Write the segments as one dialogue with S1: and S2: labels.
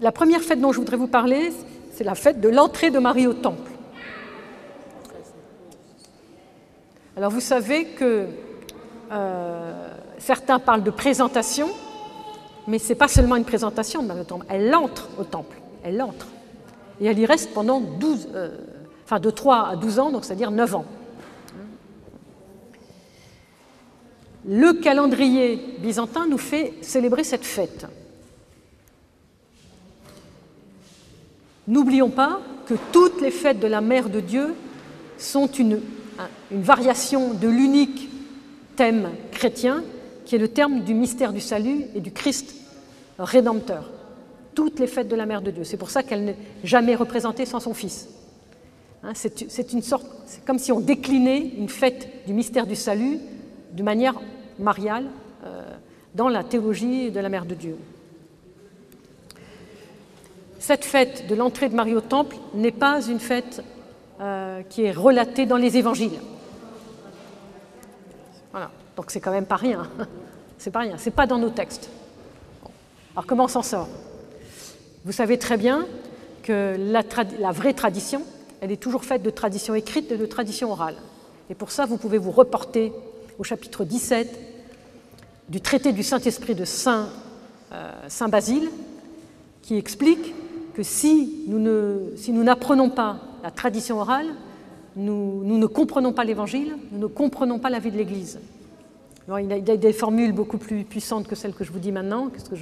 S1: la première fête dont je voudrais vous parler, c'est la fête de l'entrée de Marie au temple. Alors vous savez que certains parlent de présentation, mais ce n'est pas seulement une présentation de Marie au temple, elle entre au temple, elle entre. Et elle y reste pendant de 3 à 12 ans, donc c'est-à-dire 9 ans. Le calendrier byzantin nous fait célébrer cette fête. N'oublions pas que toutes les fêtes de la Mère de Dieu sont une variation de l'unique thème chrétien qui est le terme du mystère du salut et du Christ rédempteur. Toutes les fêtes de la Mère de Dieu. C'est pour ça qu'elle n'est jamais représentée sans son Fils. C'est une sorte, c'est comme si on déclinait une fête du mystère du salut de manière mariale dans la théologie de la Mère de Dieu. Cette fête de l'entrée de Marie au temple n'est pas une fête qui est relatée dans les évangiles. Voilà, donc c'est quand même pas rien. C'est pas rien, c'est pas dans nos textes. Alors comment on s'en sort? Vous savez très bien que la vraie tradition, elle est toujours faite de tradition écrite et de tradition orale. Et pour ça, vous pouvez vous reporter au chapitre 17 du traité du Saint-Esprit de Saint Basile, qui explique que si nous n'apprenons pas la tradition orale, nous ne comprenons pas l'Évangile, nous ne comprenons pas la vie de l'Église. Alors, il y a des formules beaucoup plus puissantes que celles que je vous dis maintenant, que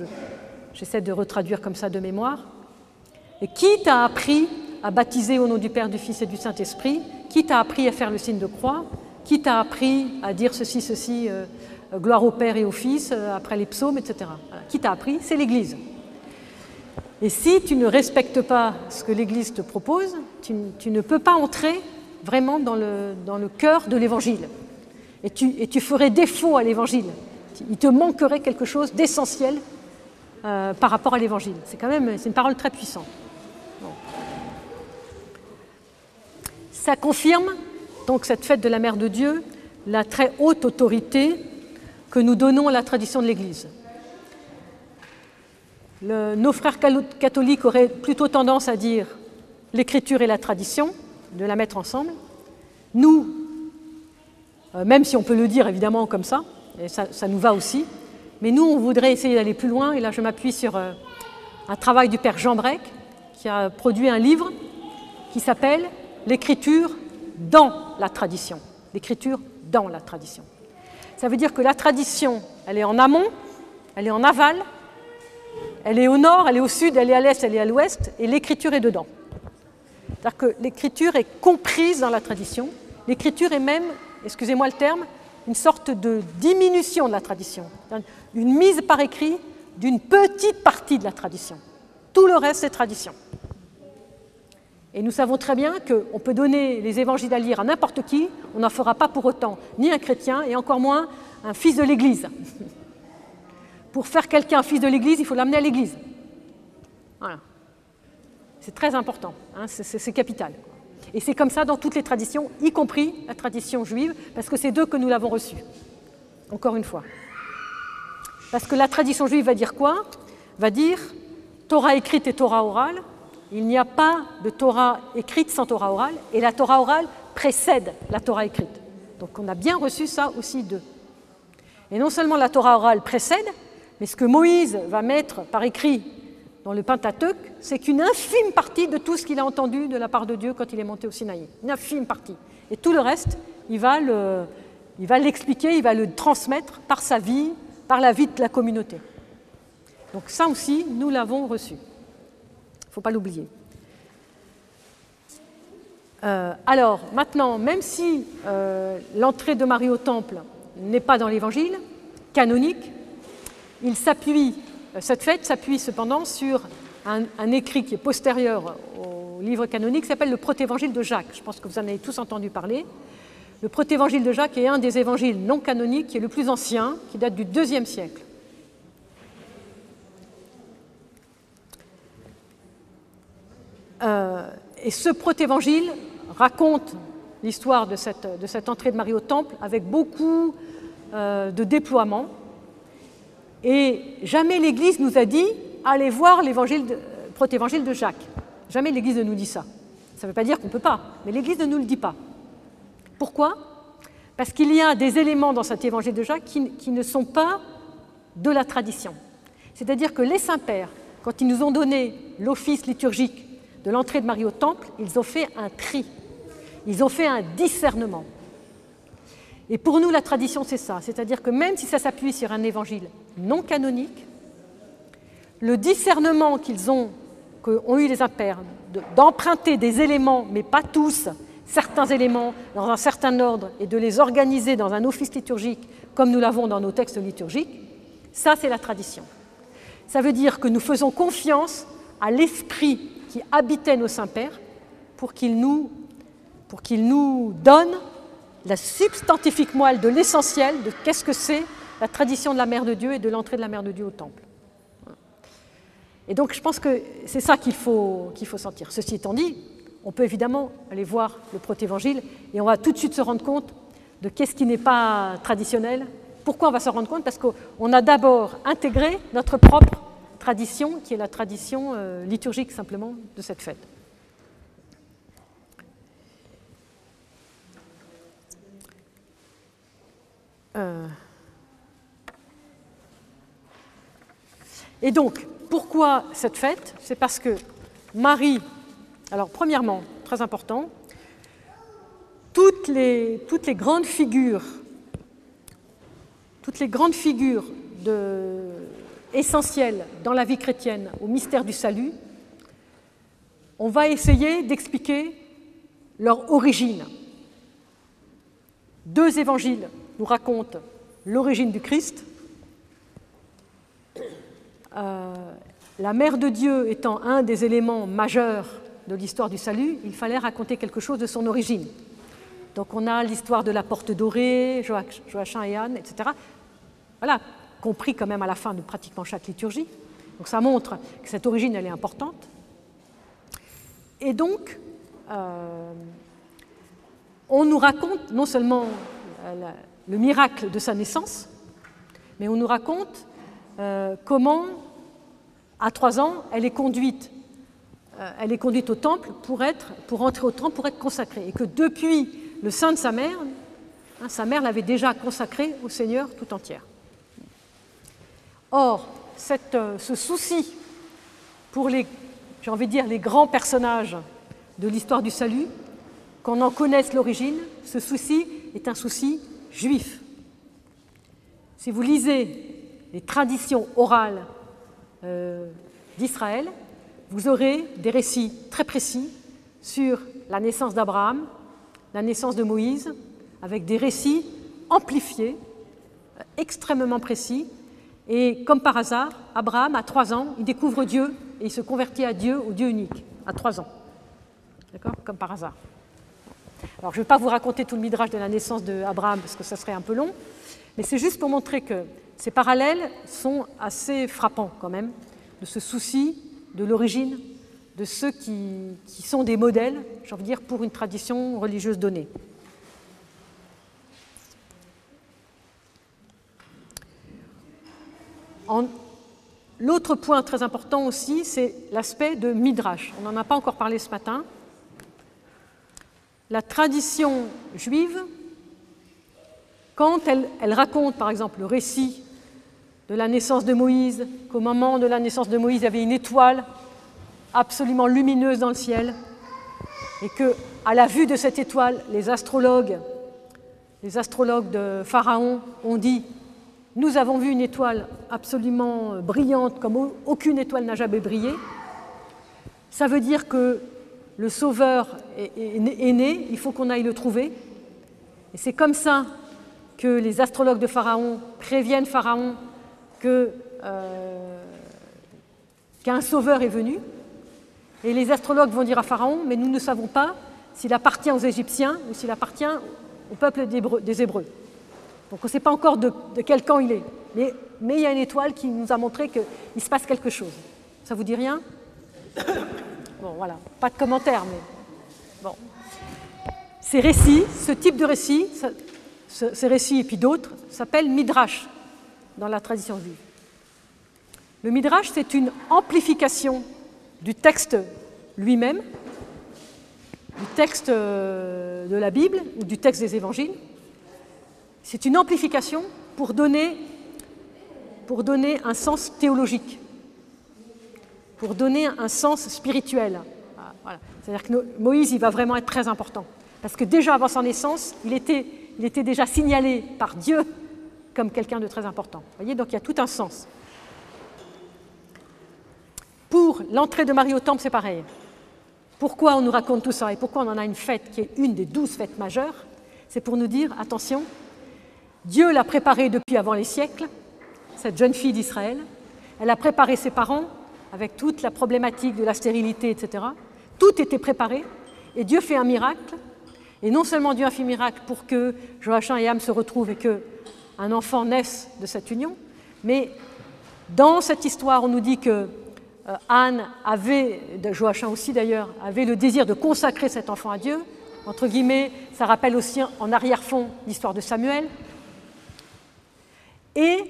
S1: j'essaie de retraduire comme ça de mémoire. Et qui t'a appris à baptiser au nom du Père, du Fils et du Saint-Esprit? Qui t'a appris à faire le signe de croix? Qui t'a appris à dire ceci, gloire au Père et au Fils, après les psaumes, etc. Voilà. Qui t'a appris? C'est l'Église. Et si tu ne respectes pas ce que l'Église te propose, tu ne peux pas entrer vraiment dans le cœur de l'Évangile. Et tu ferais défaut à l'Évangile. Il te manquerait quelque chose d'essentiel par rapport à l'Évangile. C'est une parole très puissante. Bon. Ça confirme, donc, cette fête de la Mère de Dieu, la très haute autorité que nous donnons à la tradition de l'Église. Nos frères catholiques auraient plutôt tendance à dire l'Écriture et la tradition, de la mettre ensemble. Nous, même si on peut le dire évidemment comme ça, et ça nous va aussi, mais nous, on voudrait essayer d'aller plus loin, et là je m'appuie sur un travail du père Jean Brec, qui a produit un livre qui s'appelle « L'Écriture dans la tradition ». L'Écriture dans la tradition. Ça veut dire que la tradition, elle est en amont, elle est en aval, elle est au nord, elle est au sud, elle est à l'est, elle est à l'ouest, et l'Écriture est dedans. C'est-à-dire que l'Écriture est comprise dans la tradition. L'Écriture est même, excusez-moi le terme, une sorte de diminution de la tradition, une mise par écrit d'une petite partie de la tradition. Tout le reste, c'est tradition. Et nous savons très bien qu'on peut donner les évangiles à lire à n'importe qui, on n'en fera pas pour autant ni un chrétien, et encore moins un fils de l'Église. Pour faire quelqu'un fils de l'Église, il faut l'amener à l'Église. Voilà. C'est très important, hein, c'est capital. Et c'est comme ça dans toutes les traditions, y compris la tradition juive, parce que c'est d'eux que nous l'avons reçue. Encore une fois. Parce que la tradition juive va dire quoi? Va dire Torah écrite et Torah orale. Il n'y a pas de Torah écrite sans Torah orale, et la Torah orale précède la Torah écrite. Donc on a bien reçu ça aussi d'eux. Et non seulement la Torah orale précède, mais ce que Moïse va mettre par écrit dans le Pentateuque, c'est qu'une infime partie de tout ce qu'il a entendu de la part de Dieu quand il est monté au Sinaï. Une infime partie. Et tout le reste, il va l'expliquer, il va le transmettre par sa vie, par la vie de la communauté. Donc ça aussi, nous l'avons reçu. Il ne faut pas l'oublier. Alors, maintenant, même si l'entrée de Marie au temple n'est pas dans l'Évangile canonique, cette fête s'appuie cependant sur un écrit qui est postérieur au livre canonique, qui s'appelle le Protévangile de Jacques. Je pense que vous en avez tous entendu parler. Le Protévangile de Jacques est un des évangiles non canoniques qui est le plus ancien, qui date du IIe siècle. Et ce protévangile raconte l'histoire de cette entrée de Marie au temple avec beaucoup de déploiement. Et jamais l'Église nous a dit « Allez voir l'évangile protévangile de Jacques. Jamais l'Église ne nous dit ça. Ça ne veut pas dire qu'on ne peut pas, mais l'Église ne nous le dit pas. Pourquoi? Parce qu'il y a des éléments dans cet évangile de Jacques qui ne sont pas de la tradition. C'est-à-dire que les saints-pères, quand ils nous ont donné l'office liturgique de l'entrée de Marie au temple, ils ont fait un tri, ils ont fait un discernement. Et pour nous, la tradition, c'est ça. C'est-à-dire que même si ça s'appuie sur un évangile non canonique, le discernement qu'ont eu les saints-pères d'emprunter des éléments, mais pas tous, certains éléments dans un certain ordre et de les organiser dans un office liturgique comme nous l'avons dans nos textes liturgiques, ça c'est la tradition. Ça veut dire que nous faisons confiance à l'esprit qui habitait nos saints-pères pour qu'il nous donne la substantifique moelle de l'essentiel de qu'est-ce que c'est la tradition de la Mère de Dieu et de l'entrée de la Mère de Dieu au temple. Et donc je pense que c'est ça qu'il faut sentir. Ceci étant dit, on peut évidemment aller voir le protévangile et on va tout de suite se rendre compte de qu'est-ce qui n'est pas traditionnel. Pourquoi on va se rendre compte? Parce qu'on a d'abord intégré notre propre tradition, qui est la tradition liturgique simplement de cette fête. Et donc, pourquoi cette fête? C'est parce que Marie, alors premièrement, très important, toutes les grandes figures essentielles dans la vie chrétienne au mystère du salut, on va essayer d'expliquer leur origine. 2 évangiles nous racontent l'origine du Christ. La Mère de Dieu étant un des éléments majeurs de l'histoire du salut, il fallait raconter quelque chose de son origine. Donc on a l'histoire de la porte dorée, Joachim et Anne, etc. Voilà, compris quand même à la fin de pratiquement chaque liturgie. Donc ça montre que cette origine, elle est importante. Et donc, on nous raconte non seulement le miracle de sa naissance, mais on nous raconte comment, à 3 ans, elle est conduite au temple pour entrer au temple, pour être consacrée. Et que depuis le sein de sa mère l'avait déjà consacrée au Seigneur tout entière. Or, ce souci pour les grands personnages de l'histoire du salut, qu'on en connaisse l'origine, ce souci est un souci juif. Si vous lisez les traditions orales d'Israël, vous aurez des récits très précis sur la naissance d'Abraham, la naissance de Moïse, avec des récits amplifiés, extrêmement précis. Et comme par hasard, Abraham, à 3 ans, il découvre Dieu et il se convertit à Dieu, au Dieu unique, à 3 ans. D'accord? Comme par hasard. Alors, je ne vais pas vous raconter tout le midrash de la naissance d'Abraham, parce que ça serait un peu long, mais c'est juste pour montrer que ces parallèles sont assez frappants quand même, de ce souci de l'origine de ceux qui sont des modèles, j'ai envie de dire, pour une tradition religieuse donnée. L'autre point très important aussi, c'est l'aspect de Midrash. On n'en a pas encore parlé ce matin. La tradition juive, quand elle raconte par exemple le récit de la naissance de Moïse, qu'au moment de la naissance de Moïse, il y avait une étoile absolument lumineuse dans le ciel, et qu'à la vue de cette étoile, les astrologues de Pharaon ont dit « Nous avons vu une étoile absolument brillante, comme aucune étoile n'a jamais brillé », ça veut dire que le Sauveur est né, il faut qu'on aille le trouver. Et c'est comme ça que les astrologues de Pharaon préviennent Pharaon qu'un sauveur est venu. Et les astrologues vont dire à Pharaon, mais nous ne savons pas s'il appartient aux Égyptiens ou s'il appartient au peuple des Hébreux. Donc on ne sait pas encore de quel camp il est. Mais il y a une étoile qui nous a montré qu'il se passe quelque chose. Ça vous dit rien? Bon, voilà, pas de commentaires, mais bon. Ces récits, ce type de récits, ces récits et puis d'autres, s'appellent Midrash dans la tradition juive. Le Midrash, c'est une amplification du texte lui-même, du texte de la Bible ou du texte des évangiles. C'est une amplification pour donner un sens théologique, pour donner un sens spirituel. Voilà. C'est-à-dire que Moïse, il va vraiment être très important. Parce que déjà avant sa naissance, il était déjà signalé par Dieu comme quelqu'un de très important. Vous voyez, donc il y a tout un sens. Pour l'entrée de Marie au temple, c'est pareil. Pourquoi on nous raconte tout ça et pourquoi on en a une fête qui est une des 12 fêtes majeures? C'est pour nous dire, attention, Dieu l'a préparée depuis avant les siècles, cette jeune fille d'Israël. Elle a préparé ses parents avec toute la problématique de la stérilité, etc. Tout était préparé et Dieu fait un miracle. Et non seulement Dieu a fait un miracle pour que Joachim et Anne se retrouvent et qu'un enfant naisse de cette union, mais dans cette histoire, on nous dit que Anne avait, Joachim aussi d'ailleurs, avait le désir de consacrer cet enfant à Dieu. Entre guillemets, ça rappelle aussi en arrière-fond l'histoire de Samuel. Et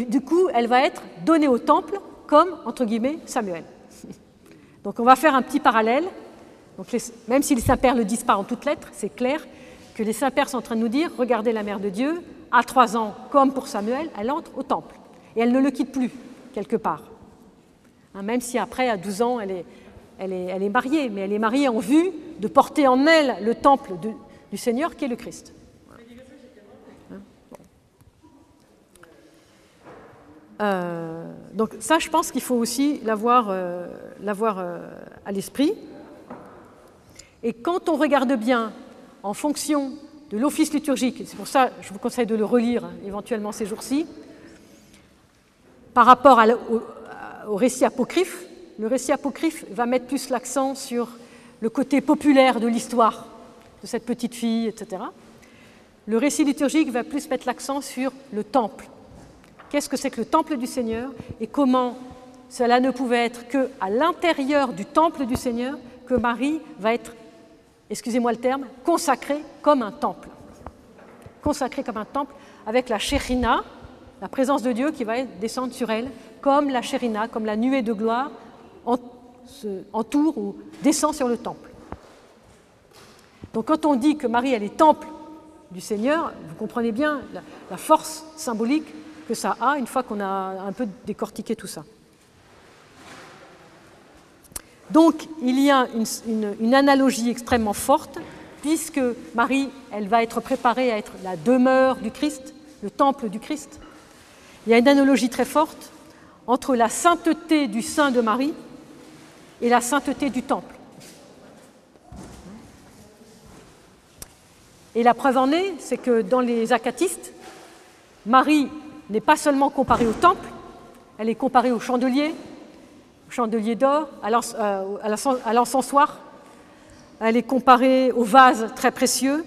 S1: du coup, elle va être donnée au temple comme, entre guillemets, Samuel. Donc on va faire un petit parallèle. Donc même si les saints-pères le disent pas en toutes lettres, c'est clair que les saints-pères sont en train de nous dire, regardez la mère de Dieu, à 3 ans, comme pour Samuel, elle entre au temple. Et elle ne le quitte plus, quelque part. Même si après, à 12 ans, elle est mariée, mais elle est mariée en vue de porter en elle le temple du Seigneur, qui est le Christ. Donc ça, je pense qu'il faut aussi l'avoir à l'esprit. Et quand on regarde bien, en fonction de l'office liturgique, c'est pour ça que je vous conseille de le relire éventuellement ces jours-ci, par rapport au récit apocryphe, le récit apocryphe va mettre plus l'accent sur le côté populaire de l'histoire de cette petite fille, etc. Le récit liturgique va plus mettre l'accent sur le temple. Qu'est-ce que c'est que le temple du Seigneur et comment cela ne pouvait être qu'à l'intérieur du temple du Seigneur que Marie va être, excusez-moi le terme, consacrée comme un temple. Consacrée comme un temple avec la Shekhinah, la présence de Dieu qui va descendre sur elle, comme la Shekhinah, comme la nuée de gloire entoure ou descend sur le temple. Donc quand on dit que Marie, elle est temple du Seigneur, vous comprenez bien la force symbolique que ça a une fois qu'on a un peu décortiqué tout ça. Donc il y a une analogie extrêmement forte, puisque Marie, elle va être préparée à être la demeure du Christ, le temple du Christ. Il y a une analogie très forte entre la sainteté du sein de Marie et la sainteté du temple. Et la preuve en est, c'est que dans les acatistes, Marie n'est pas seulement comparée au temple, elle est comparée au chandelier d'or, à l'encensoir, elle est comparée au vase très précieux,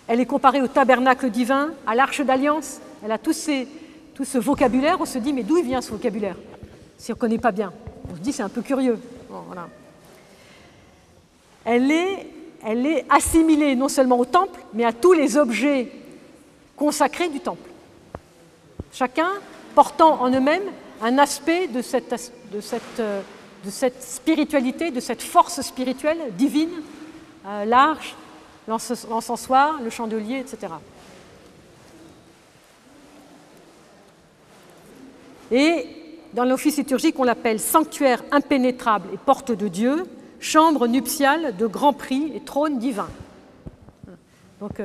S1: elle est comparée au tabernacle divin, à l'arche d'alliance. Elle a tout ce vocabulaire, on se dit, mais d'où il vient ce vocabulaire? Si on ne connaît pas bien, on se dit, c'est un peu curieux. Bon, voilà. Elle est assimilée non seulement au temple, mais à tous les objets consacrés du temple. Chacun portant en eux-mêmes un aspect de cette spiritualité, de cette force spirituelle divine, l'arche, l'encensoir, le chandelier, etc. Et dans l'office liturgique, on l'appelle sanctuaire impénétrable et porte de Dieu, chambre nuptiale de grand prix et trône divin. Donc,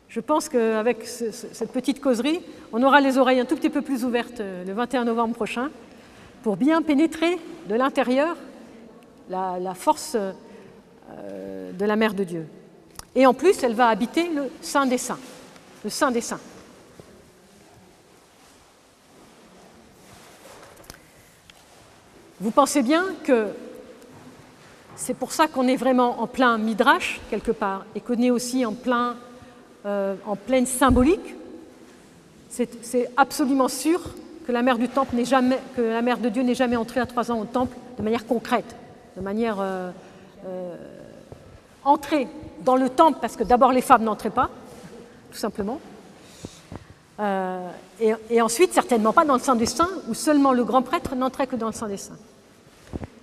S1: je pense qu'avec cette petite causerie, on aura les oreilles un tout petit peu plus ouvertes le 21 novembre prochain pour bien pénétrer de l'intérieur la force de la Mère de Dieu. Et en plus, elle va habiter le Saint des Saints, le Saint des Saints. Vous pensez bien que c'est pour ça qu'on est vraiment en plein midrash, quelque part, et qu'on est aussi en pleine symbolique. C'est absolument sûr que la mère du temple que la mère de Dieu n'est jamais entrée à 3 ans au temple de manière concrète, de manière entrée dans le temple, parce que d'abord les femmes n'entraient pas, tout simplement. Et ensuite, certainement pas dans le Saint des Saints, où seulement le grand prêtre n'entrait que dans le Saint des Saints.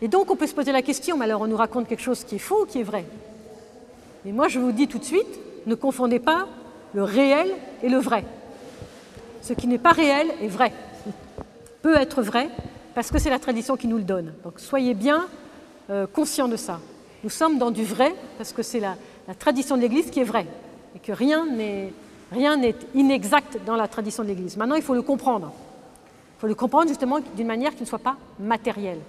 S1: Et donc on peut se poser la question, mais alors on nous raconte quelque chose qui est faux ou qui est vrai? Et moi je vous dis tout de suite, ne confondez pas le réel et le vrai. Ce qui n'est pas réel est vrai, peut être vrai, parce que c'est la tradition qui nous le donne. Donc soyez bien conscients de ça. Nous sommes dans du vrai, parce que c'est la tradition de l'Église qui est vraie, et que rien n'est inexact dans la tradition de l'Église. Maintenant, il faut le comprendre. Il faut le comprendre justement d'une manière qui ne soit pas matérielle.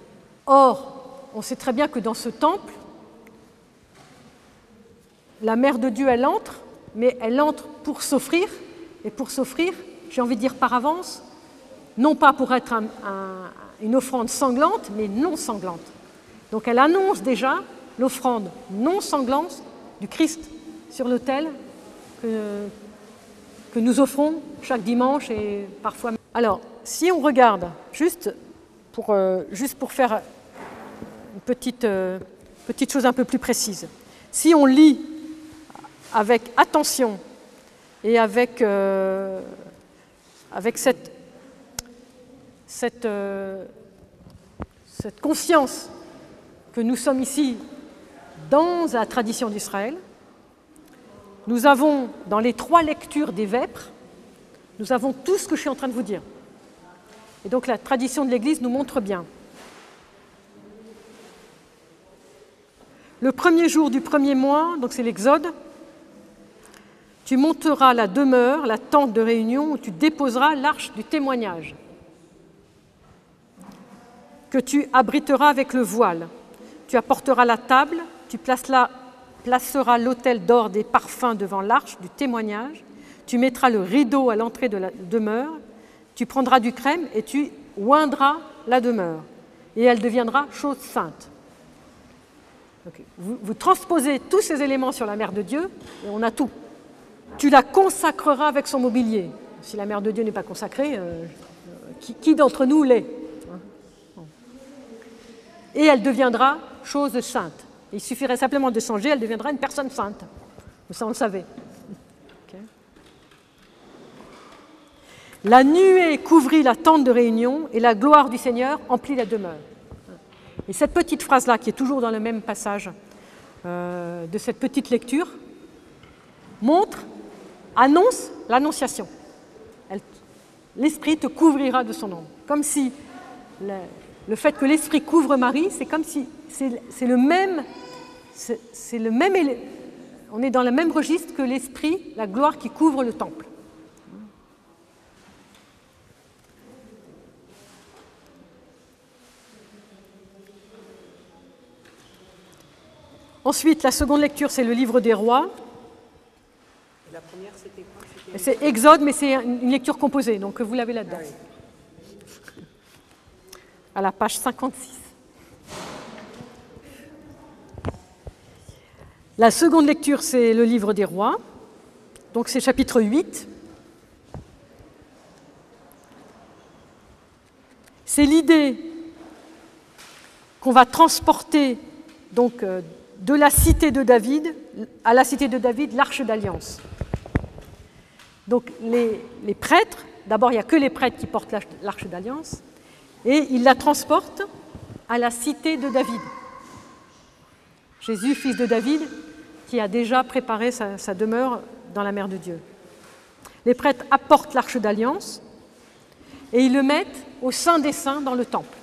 S1: Or, on sait très bien que dans ce temple, la Mère de Dieu, elle entre, mais elle entre pour s'offrir, et pour s'offrir, j'ai envie de dire par avance, non pas pour être une offrande sanglante, mais non sanglante. Donc elle annonce déjà l'offrande non sanglante du Christ sur l'autel que nous offrons chaque dimanche et parfois. Alors, si on regarde, juste pour faire une petite chose un peu plus précise, si on lit avec attention et avec cette conscience que nous sommes ici dans la tradition d'Israël, nous avons dans les 3 lectures des vêpres, nous avons tout ce que je suis en train de vous dire. Et donc la tradition de l'Église nous montre bien. Le premier jour du premier mois, donc c'est l'Exode, tu monteras la demeure, la tente de réunion, où tu déposeras l'arche du témoignage, que tu abriteras avec le voile. Tu apporteras la table, tu placeras l'autel d'or des parfums devant l'arche du témoignage, tu mettras le rideau à l'entrée de la demeure, tu prendras du crème et tu oindras la demeure, et elle deviendra chose sainte. Okay. Vous transposez tous ces éléments sur la Mère de Dieu, et on a tout. Tu la consacreras avec son mobilier. Si la Mère de Dieu n'est pas consacrée, qui d'entre nous l'est? Et elle deviendra chose sainte. Il suffirait simplement de changer, elle deviendra une personne sainte. Ça, on le savait. Okay. La nuée couvrit la tente de réunion et la gloire du Seigneur emplit la demeure. Et cette petite phrase-là, qui est toujours dans le même passage de cette petite lecture, annonce l'annonciation. L'Esprit te couvrira de son ombre. Comme si le fait que l'Esprit couvre Marie, c'est comme si c'est le même, on est dans le même registre que l'Esprit, la gloire qui couvre le temple. Ensuite, la seconde lecture, c'est le livre des rois.
S2: Et la première, c'était quoi?
S1: C'est Exode, mais c'est une lecture composée, donc vous l'avez là-dedans. Ah oui. À la page 56. La seconde lecture, c'est le livre des rois, donc c'est chapitre 8. C'est l'idée qu'on va transporter donc de la cité de David à la cité de David, l'arche d'alliance. Donc les prêtres, d'abord il n'y a que les prêtres qui portent l'arche d'alliance, et ils la transportent à la cité de David. Jésus, fils de David, qui a déjà préparé sa demeure dans la Mère de Dieu. Les prêtres apportent l'arche d'alliance et ils le mettent au sein des saints dans le temple,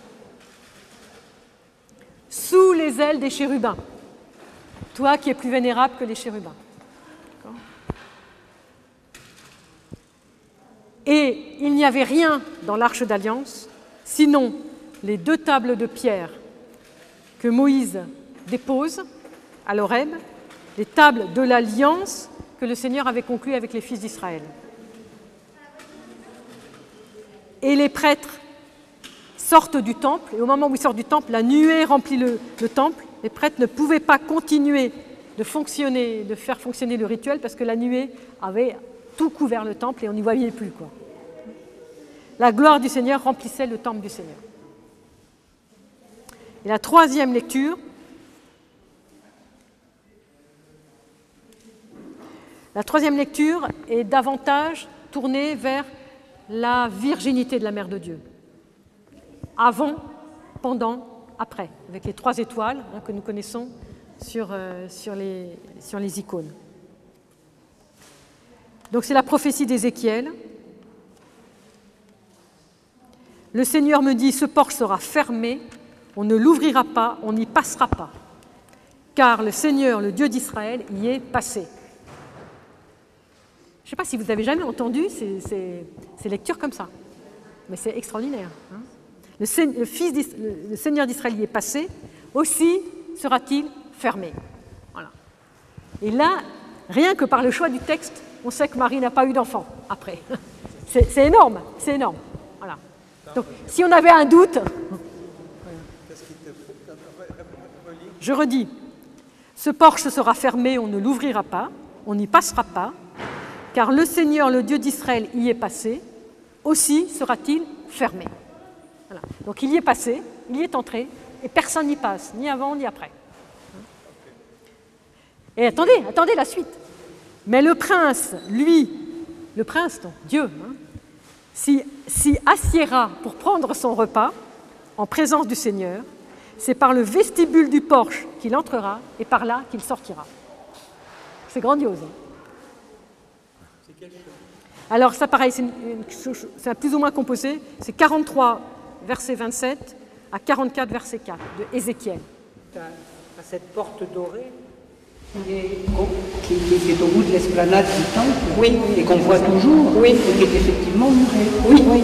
S1: sous les ailes des chérubins. Toi qui es plus vénérable que les chérubins. D'accord ? Et il n'y avait rien dans l'arche d'alliance, sinon les 2 tables de pierre que Moïse dépose à l'Horeb, les tables de l'alliance que le Seigneur avait conclue avec les fils d'Israël. Et les prêtres sortent du temple, et au moment où ils sortent du temple, la nuée remplit le temple. Les prêtres ne pouvaient pas continuer de faire fonctionner le rituel parce que la nuée avait tout couvert le temple et on n'y voyait plus, quoi. La gloire du Seigneur remplissait le temple du Seigneur. Et la troisième lecture, est davantage tournée vers la virginité de la Mère de Dieu, avant, pendant après, avec les 3 étoiles que nous connaissons sur les icônes. Donc c'est la prophétie d'Ézéchiel. Le Seigneur me dit, ce porche sera fermé, on ne l'ouvrira pas, on n'y passera pas, car le Seigneur, le Dieu d'Israël, y est passé. Je ne sais pas si vous avez jamais entendu ces lectures comme ça, mais c'est extraordinaire. Hein. Le Seigneur d'Israël y est passé, aussi sera-t-il fermé. Voilà. Et là, rien que par le choix du texte, on sait que Marie n'a pas eu d'enfant après. C'est énorme, c'est énorme. Voilà. Donc, si on avait un doute, je redis, ce porche sera fermé, on ne l'ouvrira pas, on n'y passera pas, car le Seigneur, le Dieu d'Israël, y est passé, aussi sera-t-il fermé. Voilà. Donc il y est passé, il y est entré, et personne n'y passe, ni avant ni après. Et attendez la suite. Mais le prince, lui, le prince, donc Dieu, s'y assiera pour prendre son repas en présence du Seigneur, c'est par le vestibule du porche qu'il entrera et par là qu'il sortira. C'est grandiose. Alors ça pareil, c'est plus ou moins composé, c'est 43 verset 27 à 44 verset 4 de Ézéchiel.
S2: À cette porte dorée qui est au bout de l'esplanade du temple, oui, et qu'on voit toujours, oui, et qui est effectivement murée.
S1: Oui, oui.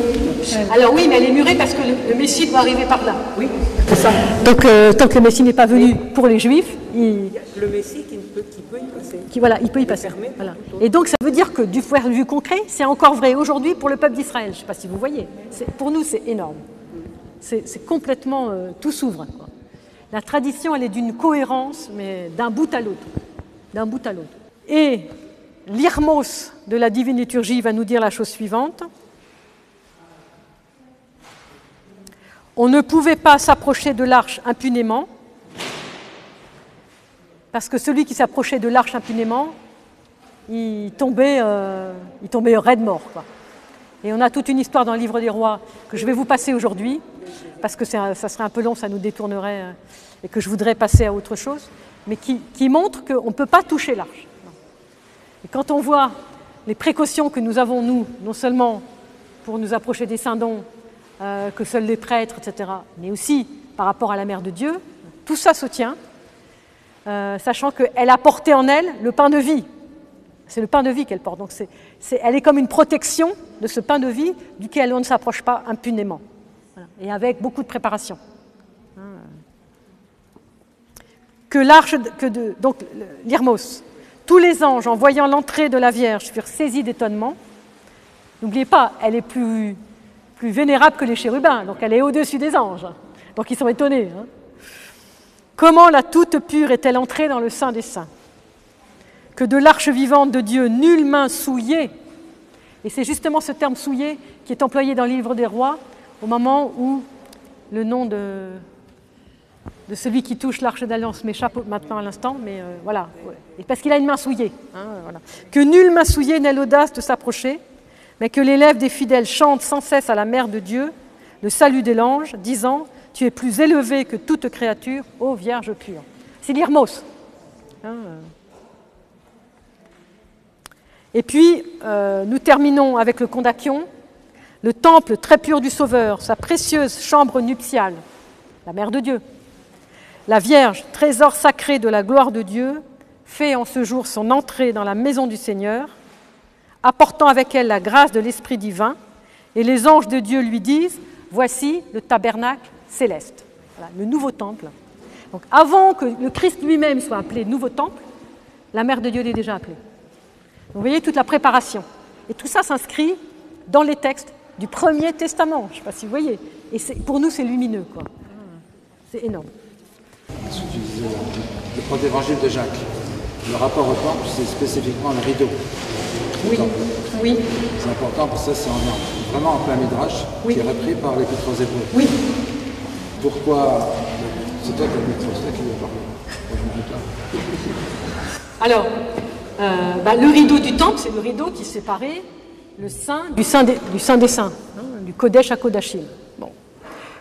S1: Alors oui, mais elle est murée parce que le Messie doit arriver par là.
S2: Oui, c'est ça.
S1: Donc tant que le Messie n'est pas venu pour les Juifs,
S2: le Messie qui peut y passer.
S1: Il peut y passer. Voilà. Et donc ça veut dire que du point de vue concret, c'est encore vrai aujourd'hui pour le peuple d'Israël. Je ne sais pas si vous voyez. Pour nous, c'est énorme. C'est complètement... tout s'ouvre. La tradition, elle est d'une cohérence, mais d'un bout à l'autre. D'un bout à l'autre. Et l'Irmos de la divine liturgie va nous dire la chose suivante. On ne pouvait pas s'approcher de l'arche impunément, parce que celui qui s'approchait de l'arche impunément, il tombait raide mort, quoi. Et on a toute une histoire dans le livre des rois que je vais vous passer aujourd'hui, parce que ça serait un peu long, ça nous détournerait, et que je voudrais passer à autre chose, mais qui montre qu'on ne peut pas toucher l'arche. Et quand on voit les précautions que nous avons, nous, non seulement pour nous approcher des saints dons, que seuls les prêtres, etc., mais aussi par rapport à la Mère de Dieu, tout ça se tient, sachant qu'elle a porté en elle le pain de vie. C'est le pain de vie qu'elle porte. Donc elle est comme une protection de ce pain de vie duquel on ne s'approche pas impunément. Voilà. Et avec beaucoup de préparation. Donc l'Irmos, tous les anges, en voyant l'entrée de la Vierge, furent saisis d'étonnement. N'oubliez pas, elle est plus vénérable que les chérubins, donc elle est au-dessus des anges. Donc ils sont étonnés. Comment la toute pure est-elle entrée dans le sein des saints? Que de l'arche vivante de Dieu, nulle main souillée, et c'est justement ce terme souillé qui est employé dans le livre des rois, au moment où le nom de celui qui touche l'arche d'alliance m'échappe maintenant à l'instant, mais voilà, et parce qu'il a une main souillée. Voilà. Que nulle main souillée n'ait l'audace de s'approcher, mais que les lèvres des fidèles chantent sans cesse à la Mère de Dieu le salut de l'ange, disant « Tu es plus élevée que toute créature, ô Vierge pure ». C'est l'Irmos. Et puis, nous terminons avec le Kondakion, le temple très pur du Sauveur, sa précieuse chambre nuptiale, la Mère de Dieu. La Vierge, trésor sacré de la gloire de Dieu, fait en ce jour son entrée dans la maison du Seigneur, apportant avec elle la grâce de l'Esprit divin, et les anges de Dieu lui disent « Voici le tabernacle céleste ». Voilà, le nouveau temple. Donc avant que le Christ lui-même soit appelé nouveau temple, la Mère de Dieu l'est déjà appelée. Vous voyez toute la préparation. Et tout ça s'inscrit dans les textes du Premier Testament. Je ne sais pas si vous voyez. Et pour nous, c'est lumineux, quoi. C'est énorme.
S3: Ce que tu disais, le premier évangile de Jacques, le rapport au temple, c'est spécifiquement le rideau.
S1: Oui, oui.
S3: C'est important parce que ça, c'est vraiment en plein Midrash, qui est repris par l'Épître aux Hébreux.
S1: Oui.
S3: Pourquoi? C'est toi qui as mis ça, c'est toi qui l'as parlé.
S1: Alors, le rideau du temple, c'est le rideau qui séparait le saint du saint des saints, du Kodesh à Kodashim. Bon.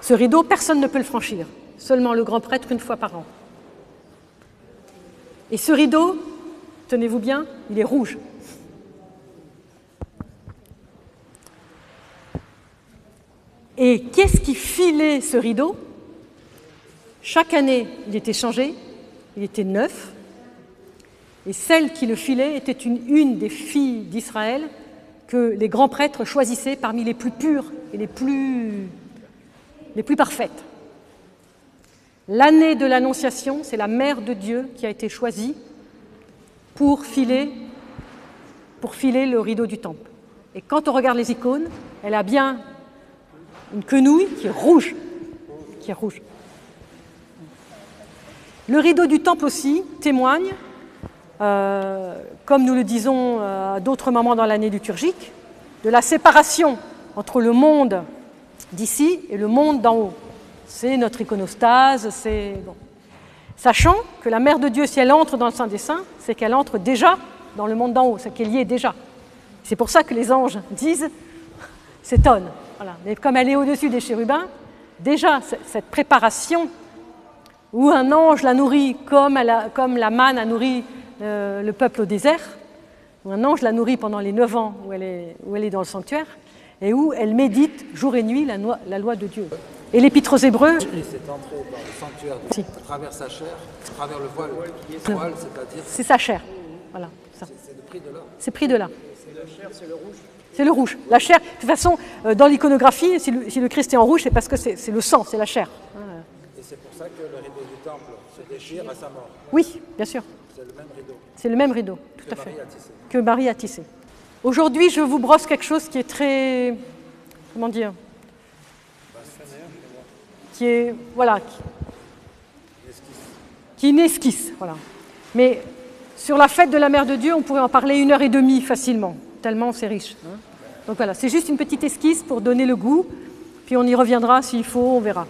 S1: Ce rideau, personne ne peut le franchir. seulement le grand prêtre une fois par an. Et ce rideau, tenez-vous bien, il est rouge. Et qu'est-ce qui filait ce rideau? Chaque année, il était changé, il était neuf, et celle qui le filait était une des filles d'Israël que les grands prêtres choisissaient parmi les plus pures et les plus parfaites. L'année de l'Annonciation, c'est la mère de Dieu qui a été choisie pour filer le rideau du temple. Et quand on regarde les icônes, elle a bien une quenouille qui est rouge. Le rideau du temple aussi témoigne, comme nous le disons à d'autres moments dans l'année liturgique, de la séparation entre le monde d'ici et le monde d'en haut. C'est notre iconostase, bon. Sachant que la Mère de Dieu, si elle entre dans le Saint des Saints, c'est qu'elle entre déjà dans le monde d'en haut, c'est qu'elle y est déjà. C'est pour ça que les anges disent, s'étonnent. Voilà. Mais comme elle est au-dessus des chérubins, déjà cette préparation où un ange la nourrit comme la manne a nourri le peuple au désert, où un ange la nourrit pendant les 9 ans où elle est dans le sanctuaire, et où elle médite jour et nuit la loi de Dieu. Et l'Épître aux Hébreux...
S3: Jésus s'est entré dans le sanctuaire à travers sa chair, à travers le voile, c'est-à-dire...
S1: C'est sa chair, voilà.
S3: C'est pris de là.
S1: C'est pris de là.
S3: C'est la chair, c'est le rouge.
S1: C'est le rouge. La chair, de toute façon, dans l'iconographie, si le Christ est en rouge, c'est parce que c'est le sang, c'est la chair.
S3: Et c'est pour ça que le rideau du temple se déchire à sa mort.
S1: Oui, bien sûr.
S3: C'est le même rideau.
S1: C'est le même rideau, tout à fait.
S3: Marie a tissé.
S1: Que Marie a tissé. Aujourd'hui, je vous brosse quelque chose qui est très... Comment dire? Qui est... Voilà. Qui est une esquisse, voilà. Mais sur la fête de la Mère de Dieu, on pourrait en parler 1h30 facilement, tellement c'est riche. Donc voilà, c'est juste une petite esquisse pour donner le goût, puis on y reviendra s'il faut, on verra.